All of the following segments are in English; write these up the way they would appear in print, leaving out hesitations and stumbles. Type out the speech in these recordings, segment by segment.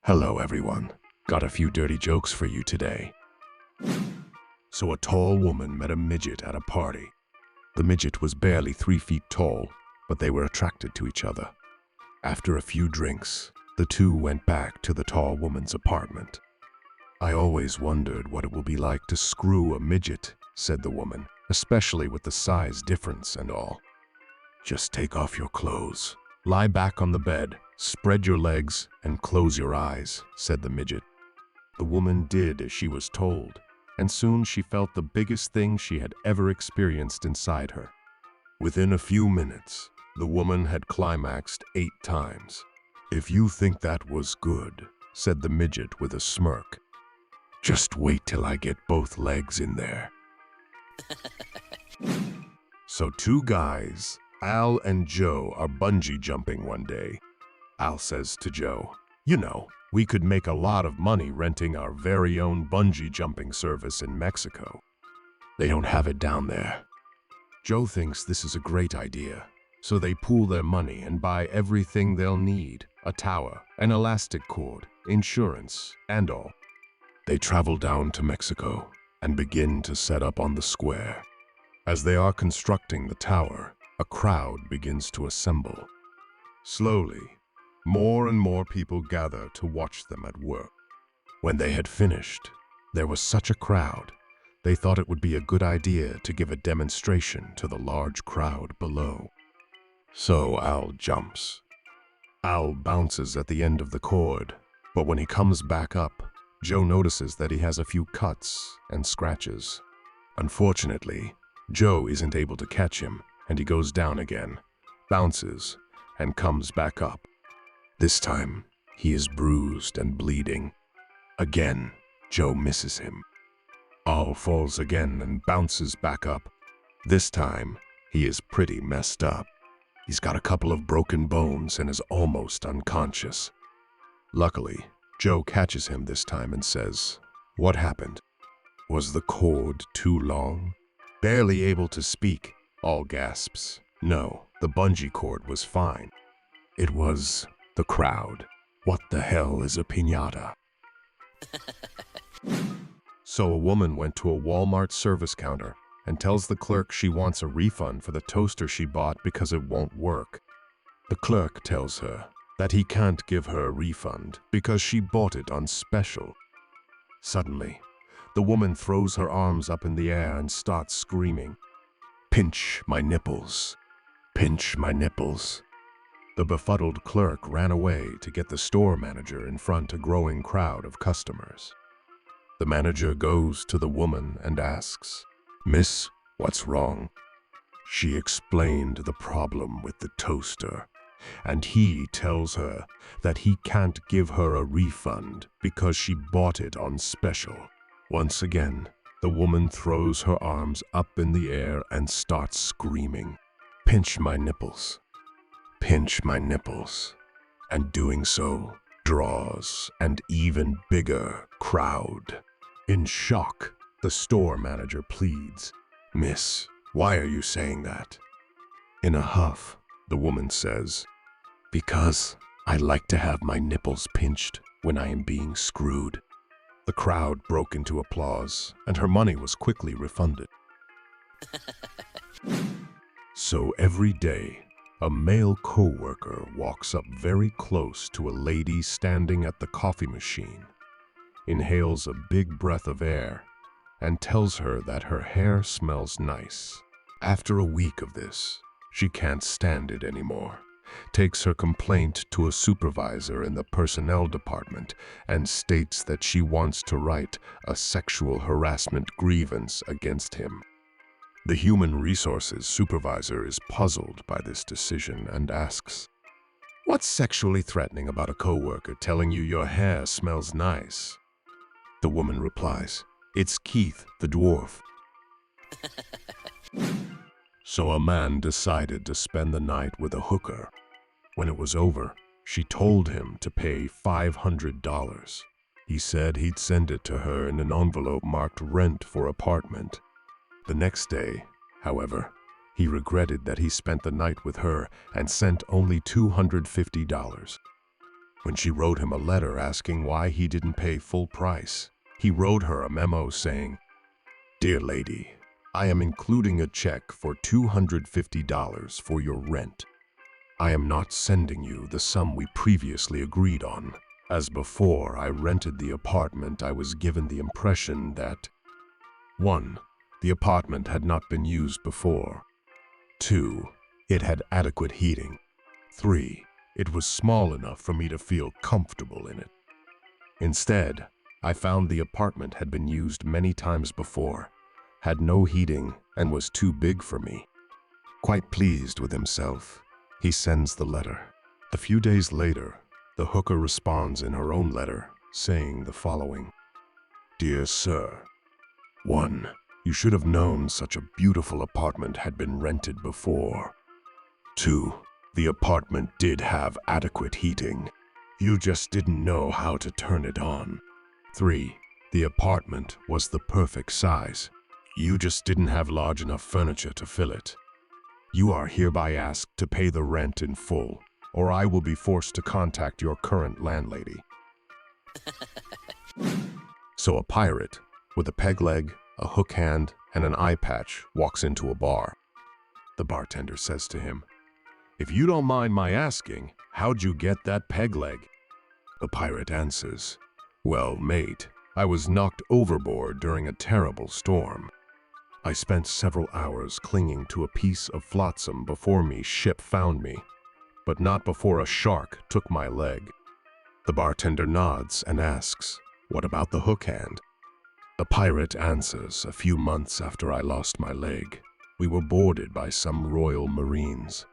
Hello everyone, got a few dirty jokes for you today. So a tall woman met a midget at a party. The midget was barely 3 feet tall, but they were attracted to each other. After a few drinks, the two went back to the tall woman's apartment. "I always wondered what it will be like to screw a midget," said the woman, "especially with the size difference and all. Just take off your clothes, lie back on the bed, spread your legs, and close your eyes," said the midget. The woman did as she was told, and soon she felt the biggest thing she had ever experienced inside her. Within a few minutes, the woman had climaxed 8 times. "If you think that was good," said the midget with a smirk, "just wait till I get both legs in there." So 2 guys, Al and Joe, are bungee jumping one day. Al says to Joe, "We could make a lot of money renting our very own bungee jumping service in Mexico. They don't have it down there." Joe thinks this is a great idea, so they pool their money and buy everything they'll need: a tower, an elastic cord, insurance, and all. They travel down to Mexico and begin to set up on the square. As they are constructing the tower, a crowd begins to assemble. Slowly, more and more people gather to watch them at work. When they had finished, there was such a crowd, they thought it would be a good idea to give a demonstration to the large crowd below. So Al jumps. Al bounces at the end of the cord, but when he comes back up, Joe notices that he has a few cuts and scratches. Unfortunately, Joe isn't able to catch him, and he goes down again, bounces, and comes back up. This time, he is bruised and bleeding. Again, Joe misses him. Al falls again and bounces back up. This time, he is pretty messed up. He's got a couple of broken bones and is almost unconscious. Luckily, Joe catches him this time and says, "What happened? Was the cord too long?" Barely able to speak, Al gasps, "No, the bungee cord was fine. It was the crowd. What the hell is a piñata?" So a woman went to a Walmart service counter and tells the clerk she wants a refund for the toaster she bought because it won't work. The clerk tells her that he can't give her a refund because she bought it on special. Suddenly, the woman throws her arms up in the air and starts screaming, "Pinch my nipples! Pinch my nipples!" The befuddled clerk ran away to get the store manager in front of a growing crowd of customers. The manager goes to the woman and asks, "Miss, what's wrong?" She explained the problem with the toaster, and he tells her that he can't give her a refund because she bought it on special. Once again, the woman throws her arms up in the air and starts screaming, "Pinch my nipples! Pinch my nipples!" And doing so, draws an even bigger crowd. In shock, the store manager pleads, "Miss, why are you saying that?" In a huff, the woman says, "Because I like to have my nipples pinched when I am being screwed." The crowd broke into applause, and her money was quickly refunded. So every day, a male co-worker walks up very close to a lady standing at the coffee machine, inhales a big breath of air, and tells her that her hair smells nice. After a week of this, she can't stand it anymore, takes her complaint to a supervisor in the personnel department, and states that she wants to write a sexual harassment grievance against him. The human resources supervisor is puzzled by this decision and asks, "What's sexually threatening about a coworker telling you your hair smells nice?" The woman replies, "It's Keith, the dwarf." So a man decided to spend the night with a hooker. When it was over, she told him to pay $500. He said he'd send it to her in an envelope marked "rent for apartment." The next day, however, he regretted that he spent the night with her and sent only $250. When she wrote him a letter asking why he didn't pay full price, he wrote her a memo saying, "Dear lady, I am including a check for $250 for your rent. I am not sending you the sum we previously agreed on, as before I rented the apartment I was given the impression that 1. The apartment had not been used before. 2. It had adequate heating. 3. It was small enough for me to feel comfortable in it. Instead, I found the apartment had been used many times before, had no heating, and was too big for me." Quite pleased with himself, he sends the letter. A few days later, the hooker responds in her own letter, saying the following: "Dear Sir, 1. You should have known such a beautiful apartment had been rented before. 2. The apartment did have adequate heating. You just didn't know how to turn it on. 3. The apartment was the perfect size. You just didn't have large enough furniture to fill it. You are hereby asked to pay the rent in full, or I will be forced to contact your current landlady." So a pirate, with a peg leg, a hook hand, and an eye patch, walks into a bar. The bartender says to him, "If you don't mind my asking, how'd you get that peg leg?" The pirate answers, "Well, mate, I was knocked overboard during a terrible storm. I spent several hours clinging to a piece of flotsam before me ship found me, but not before a shark took my leg." The bartender nods and asks, "What about the hook hand?" The pirate answers, "A few months after I lost my leg, we were boarded by some Royal Marines.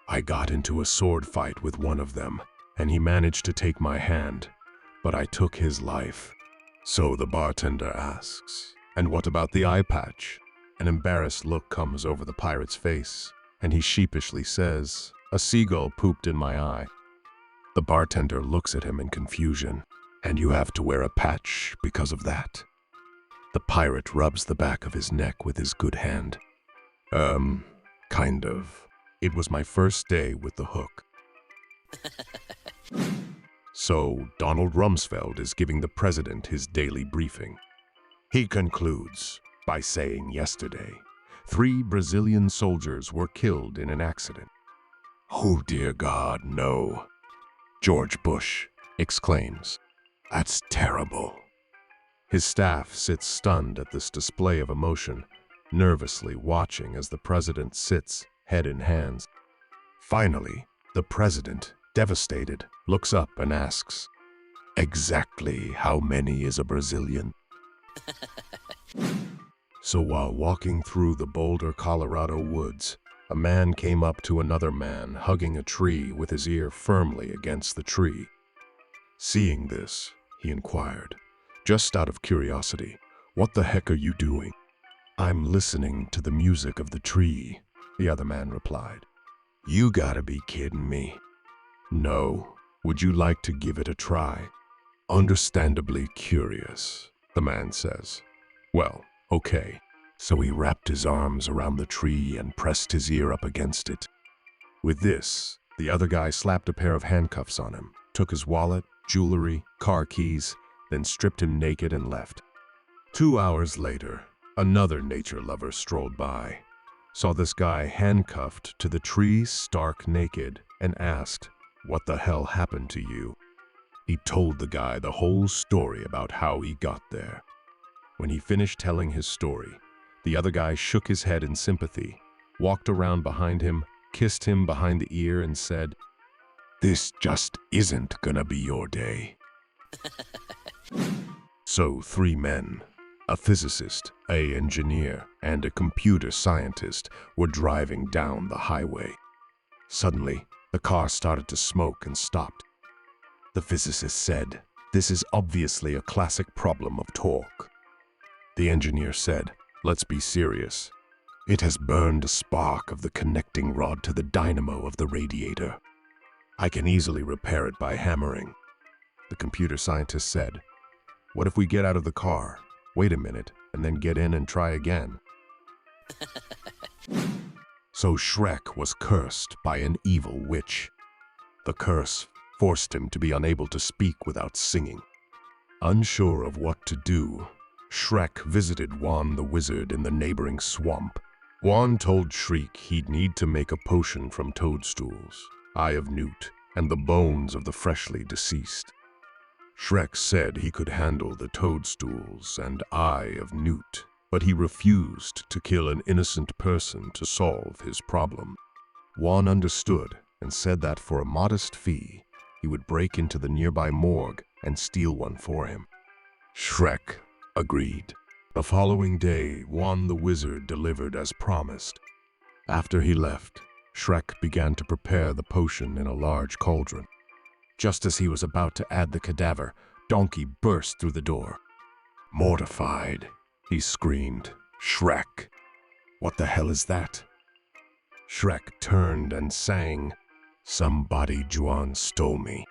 I got into a sword fight with one of them, and he managed to take my hand, but I took his life." So the bartender asks, "And what about the eye patch?" An embarrassed look comes over the pirate's face, and he sheepishly says, "A seagull pooped in my eye." The bartender looks at him in confusion. "And you have to wear a patch because of that?" The pirate rubs the back of his neck with his good hand. Kind of. It was my first day with the hook." So Donald Rumsfeld is giving the president his daily briefing. He concludes by saying yesterday, 3 Brazilian soldiers were killed in an accident. "Oh dear God, no," George Bush exclaims. "That's terrible." His staff sits stunned at this display of emotion, nervously watching as the president sits, head in hands. Finally, the president, devastated, looks up and asks, "Exactly how many is a Brazilian?" So while walking through the Boulder, Colorado woods, a man came up to another man hugging a tree with his ear firmly against the tree. Seeing this, he inquired, just out of curiosity, "What the heck are you doing?" "I'm listening to the music of the tree," the other man replied. "You gotta be kidding me." "No. Would you like to give it a try?" "Understandably curious," the man says. "Well, okay." So he wrapped his arms around the tree and pressed his ear up against it. With this, the other guy slapped a pair of handcuffs on him, took his wallet, jewelry, car keys, then stripped him naked and left. 2 hours later, another nature lover strolled by, saw this guy handcuffed to the tree stark naked, and asked, "What the hell happened to you?" He told the guy the whole story about how he got there. When he finished telling his story, the other guy shook his head in sympathy, walked around behind him, kissed him behind the ear, and said, "This just isn't gonna be your day." So 3 men, a physicist, an engineer, and a computer scientist, were driving down the highway. Suddenly, the car started to smoke and stopped. The physicist said, "This is obviously a classic problem of torque." The engineer said, "Let's be serious. It has burned a spark of the connecting rod to the dynamo of the radiator. I can easily repair it by hammering." The computer scientist said, "What if we get out of the car, wait a minute, and then get in and try again?" So Shrek was cursed by an evil witch. The curse forced him to be unable to speak without singing. Unsure of what to do, Shrek visited Juan the wizard in the neighboring swamp. Juan told Shrek he'd need to make a potion from toadstools, eye of newt, and the bones of the freshly deceased. Shrek said he could handle the toadstools and eye of newt, but he refused to kill an innocent person to solve his problem. Juan understood and said that for a modest fee, he would break into the nearby morgue and steal one for him. Shrek agreed. The following day, Juan the wizard delivered as promised. After he left, Shrek began to prepare the potion in a large cauldron. Just as he was about to add the cadaver, Donkey burst through the door. Mortified, he screamed, "Shrek! What the hell is that?" Shrek turned and sang, "Somebody Juan stole me."